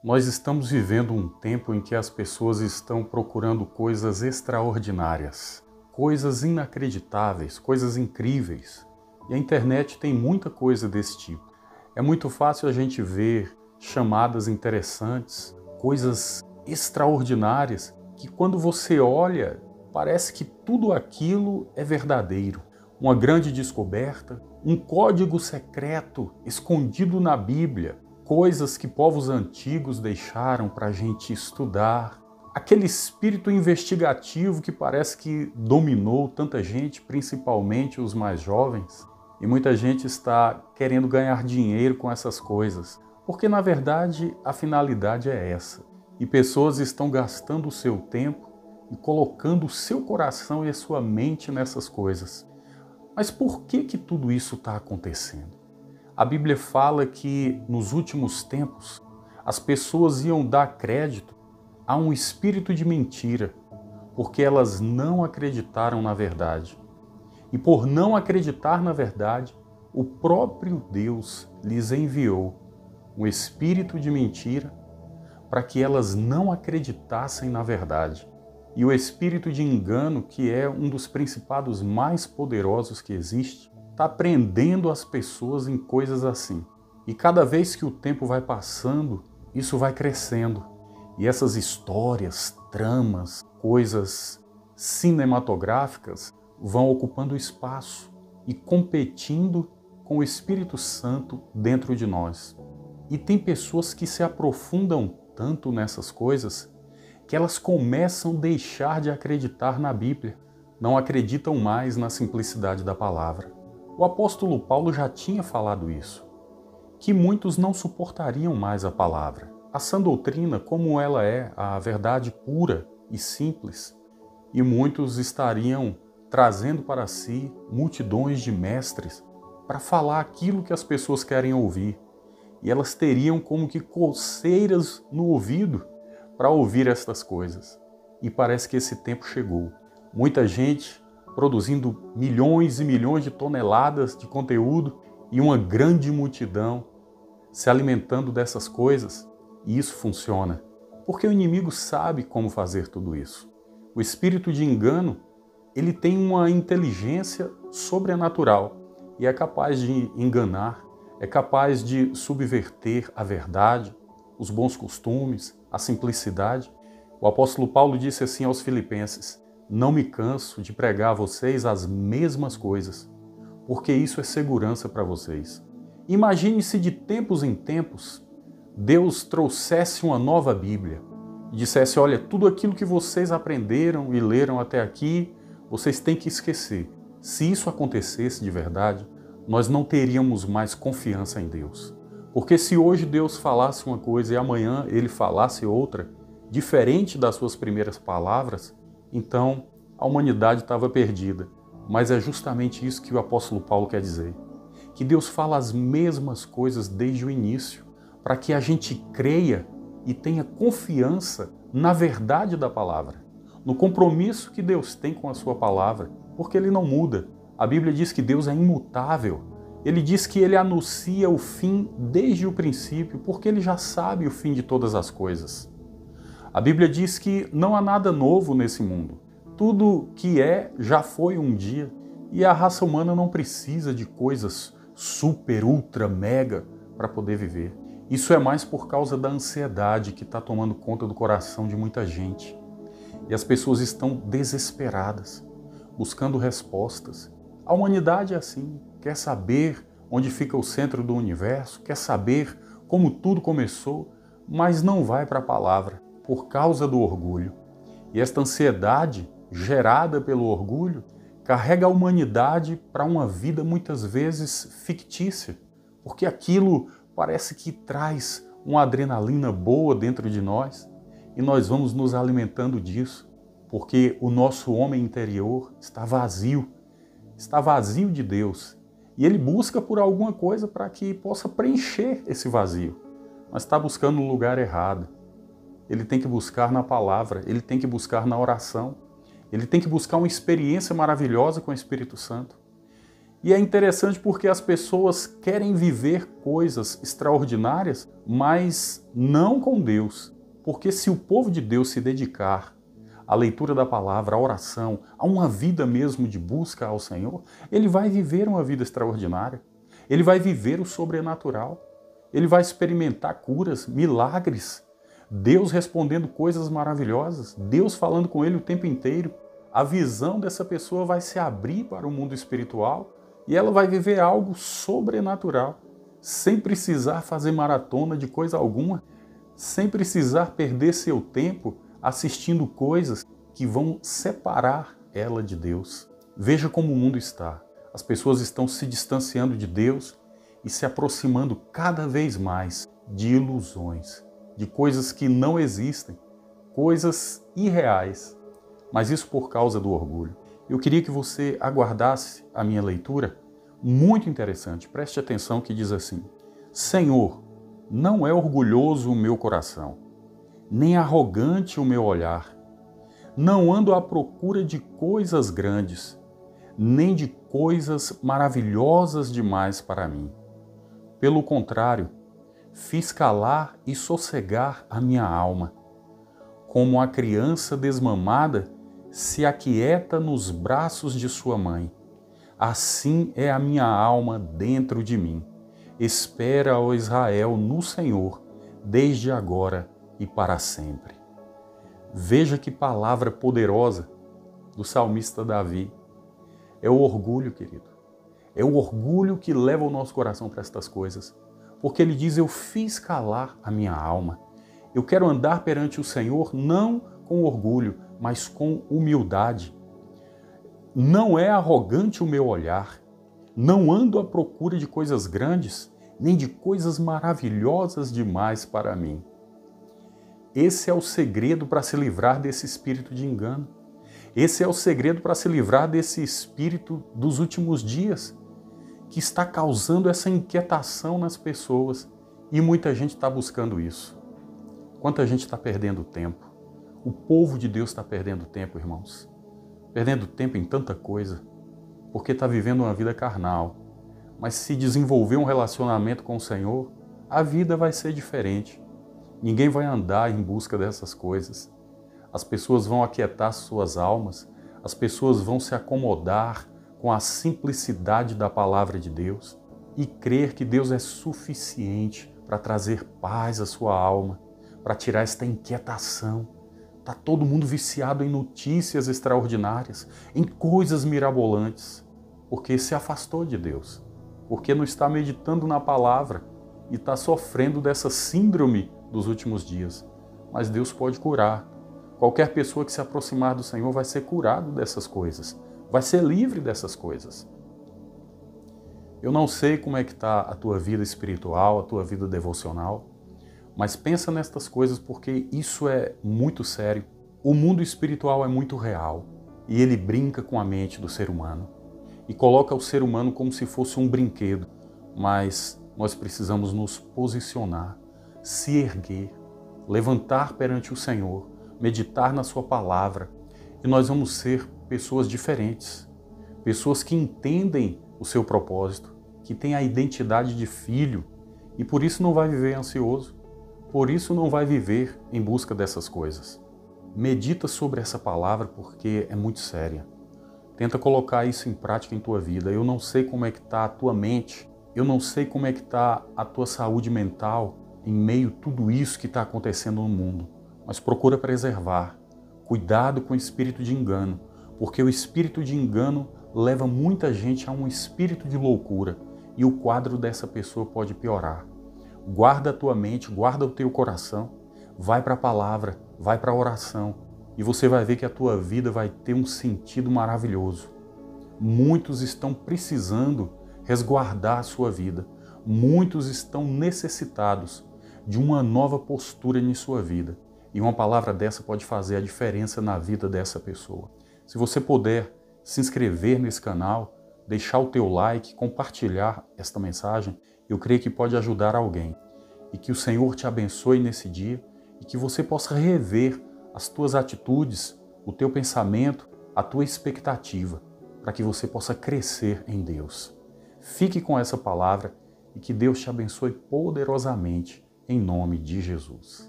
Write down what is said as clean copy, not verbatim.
Nós estamos vivendo um tempo em que as pessoas estão procurando coisas extraordinárias, coisas inacreditáveis, coisas incríveis. E a internet tem muita coisa desse tipo. É muito fácil a gente ver chamadas interessantes, coisas extraordinárias, que quando você olha, parece que tudo aquilo é verdadeiro. Uma grande descoberta, um código secreto escondido na Bíblia, coisas que povos antigos deixaram para a gente estudar, aquele espírito investigativo que parece que dominou tanta gente, principalmente os mais jovens, e muita gente está querendo ganhar dinheiro com essas coisas, porque na verdade a finalidade é essa, e pessoas estão gastando o seu tempo e colocando o seu coração e a sua mente nessas coisas. Mas por que tudo isso está acontecendo? A Bíblia fala que nos últimos tempos as pessoas iam dar crédito a um espírito de mentira, porque elas não acreditaram na verdade. E por não acreditar na verdade, o próprio Deus lhes enviou um espírito de mentira para que elas não acreditassem na verdade. E o espírito de engano, que é um dos principados mais poderosos que existe, está prendendo as pessoas em coisas assim. E cada vez que o tempo vai passando, isso vai crescendo. E essas histórias, tramas, coisas cinematográficas vão ocupando espaço e competindo com o Espírito Santo dentro de nós. E tem pessoas que se aprofundam tanto nessas coisas que elas começam a deixar de acreditar na Bíblia, não acreditam mais na simplicidade da palavra. O apóstolo Paulo já tinha falado isso, que muitos não suportariam mais a palavra. A sã doutrina, como ela é, a verdade pura e simples, e muitos estariam trazendo para si multidões de mestres para falar aquilo que as pessoas querem ouvir, e elas teriam como que coceiras no ouvido para ouvir estas coisas. E parece que esse tempo chegou. Muita gente produzindo milhões e milhões de toneladas de conteúdo e uma grande multidão se alimentando dessas coisas. E isso funciona, porque o inimigo sabe como fazer tudo isso. O espírito de engano, ele tem uma inteligência sobrenatural e é capaz de enganar, é capaz de subverter a verdade, os bons costumes, a simplicidade. O apóstolo Paulo disse assim aos Filipenses: não me canso de pregar a vocês as mesmas coisas, porque isso é segurança para vocês. Imagine se de tempos em tempos Deus trouxesse uma nova Bíblia e dissesse: olha, tudo aquilo que vocês aprenderam e leram até aqui, vocês têm que esquecer. Se isso acontecesse de verdade, nós não teríamos mais confiança em Deus. Porque se hoje Deus falasse uma coisa e amanhã Ele falasse outra, diferente das suas primeiras palavras, então a humanidade estava perdida. Mas é justamente isso que o apóstolo Paulo quer dizer. Que Deus fala as mesmas coisas desde o início, para que a gente creia e tenha confiança na verdade da palavra, no compromisso que Deus tem com a sua palavra, porque Ele não muda. A Bíblia diz que Deus é imutável. Ele diz que Ele anuncia o fim desde o princípio, porque Ele já sabe o fim de todas as coisas. A Bíblia diz que não há nada novo nesse mundo. Tudo que é, já foi um dia. E a raça humana não precisa de coisas super, ultra, mega para poder viver. Isso é mais por causa da ansiedade que está tomando conta do coração de muita gente. E as pessoas estão desesperadas, buscando respostas. A humanidade é assim, quer saber onde fica o centro do universo, quer saber como tudo começou, mas não vai para a palavra, por causa do orgulho. E esta ansiedade, gerada pelo orgulho, carrega a humanidade para uma vida muitas vezes fictícia, porque aquilo parece que traz uma adrenalina boa dentro de nós e nós vamos nos alimentando disso, porque o nosso homem interior está vazio de Deus e ele busca por alguma coisa para que possa preencher esse vazio, mas está buscando no lugar errado. Ele tem que buscar na palavra, ele tem que buscar na oração, ele tem que buscar uma experiência maravilhosa com o Espírito Santo. E é interessante porque as pessoas querem viver coisas extraordinárias, mas não com Deus. Porque se o povo de Deus se dedicar à leitura da palavra, à oração, a uma vida mesmo de busca ao Senhor, ele vai viver uma vida extraordinária. Ele vai viver o sobrenatural. Ele vai experimentar curas, milagres, Deus respondendo coisas maravilhosas, Deus falando com ele o tempo inteiro. A visão dessa pessoa vai se abrir para o mundo espiritual e ela vai viver algo sobrenatural, sem precisar fazer maratona de coisa alguma, sem precisar perder seu tempo assistindo coisas que vão separar ela de Deus. Veja como o mundo está. As pessoas estão se distanciando de Deus e se aproximando cada vez mais de ilusões, de coisas que não existem, coisas irreais. Mas isso por causa do orgulho. Eu queria que você aguardasse a minha leitura, muito interessante. Preste atenção que diz assim: Senhor, não é orgulhoso o meu coração, nem arrogante o meu olhar. Não ando à procura de coisas grandes, nem de coisas maravilhosas demais para mim. Pelo contrário, fiz calar e sossegar a minha alma. Como a criança desmamada se aquieta nos braços de sua mãe, assim é a minha alma dentro de mim. Espera, ó Israel, no Senhor, desde agora e para sempre. Veja que palavra poderosa do salmista Davi. É o orgulho, querido. É o orgulho que leva o nosso coração para estas coisas. Porque ele diz, eu fiz calar a minha alma. Eu quero andar perante o Senhor não com orgulho, mas com humildade. Não é arrogante o meu olhar. Não ando à procura de coisas grandes, nem de coisas maravilhosas demais para mim. Esse é o segredo para se livrar desse espírito de engano. Esse é o segredo para se livrar desse espírito dos últimos dias, que está causando essa inquietação nas pessoas. E muita gente está buscando isso. Quanta gente está perdendo tempo. O povo de Deus está perdendo tempo, irmãos. Perdendo tempo em tanta coisa, porque está vivendo uma vida carnal. Mas se desenvolver um relacionamento com o Senhor, a vida vai ser diferente. Ninguém vai andar em busca dessas coisas. As pessoas vão aquietar suas almas, as pessoas vão se acomodar com a simplicidade da palavra de Deus e crer que Deus é suficiente para trazer paz à sua alma, para tirar esta inquietação. Está todo mundo viciado em notícias extraordinárias, em coisas mirabolantes, porque se afastou de Deus, porque não está meditando na palavra e está sofrendo dessa síndrome dos últimos dias. Mas Deus pode curar. Qualquer pessoa que se aproximar do Senhor vai ser curado dessas coisas, vai ser livre dessas coisas. Eu não sei como é que está a tua vida espiritual, a tua vida devocional, mas pensa nestas coisas porque isso é muito sério. O mundo espiritual é muito real e ele brinca com a mente do ser humano e coloca o ser humano como se fosse um brinquedo, mas nós precisamos nos posicionar, se erguer, levantar perante o Senhor, meditar na sua palavra e nós vamos ser pessoas diferentes, pessoas que entendem o seu propósito, que têm a identidade de filho e por isso não vai viver ansioso, por isso não vai viver em busca dessas coisas. Medita sobre essa palavra porque é muito séria. Tenta colocar isso em prática em tua vida. Eu não sei como é que está a tua mente, eu não sei como é que está a tua saúde mental em meio a tudo isso que está acontecendo no mundo, mas procura preservar. Cuidado com o espírito de engano, porque o espírito de engano leva muita gente a um espírito de loucura e o quadro dessa pessoa pode piorar. Guarda a tua mente, guarda o teu coração, vai para a palavra, vai para a oração e você vai ver que a tua vida vai ter um sentido maravilhoso. Muitos estão precisando resguardar a sua vida, muitos estão necessitados de uma nova postura em sua vida e uma palavra dessa pode fazer a diferença na vida dessa pessoa. Se você puder se inscrever nesse canal, deixar o teu like, compartilhar esta mensagem, eu creio que pode ajudar alguém. E que o Senhor te abençoe nesse dia e que você possa rever as tuas atitudes, o teu pensamento, a tua expectativa, para que você possa crescer em Deus. Fique com essa palavra e que Deus te abençoe poderosamente, em nome de Jesus.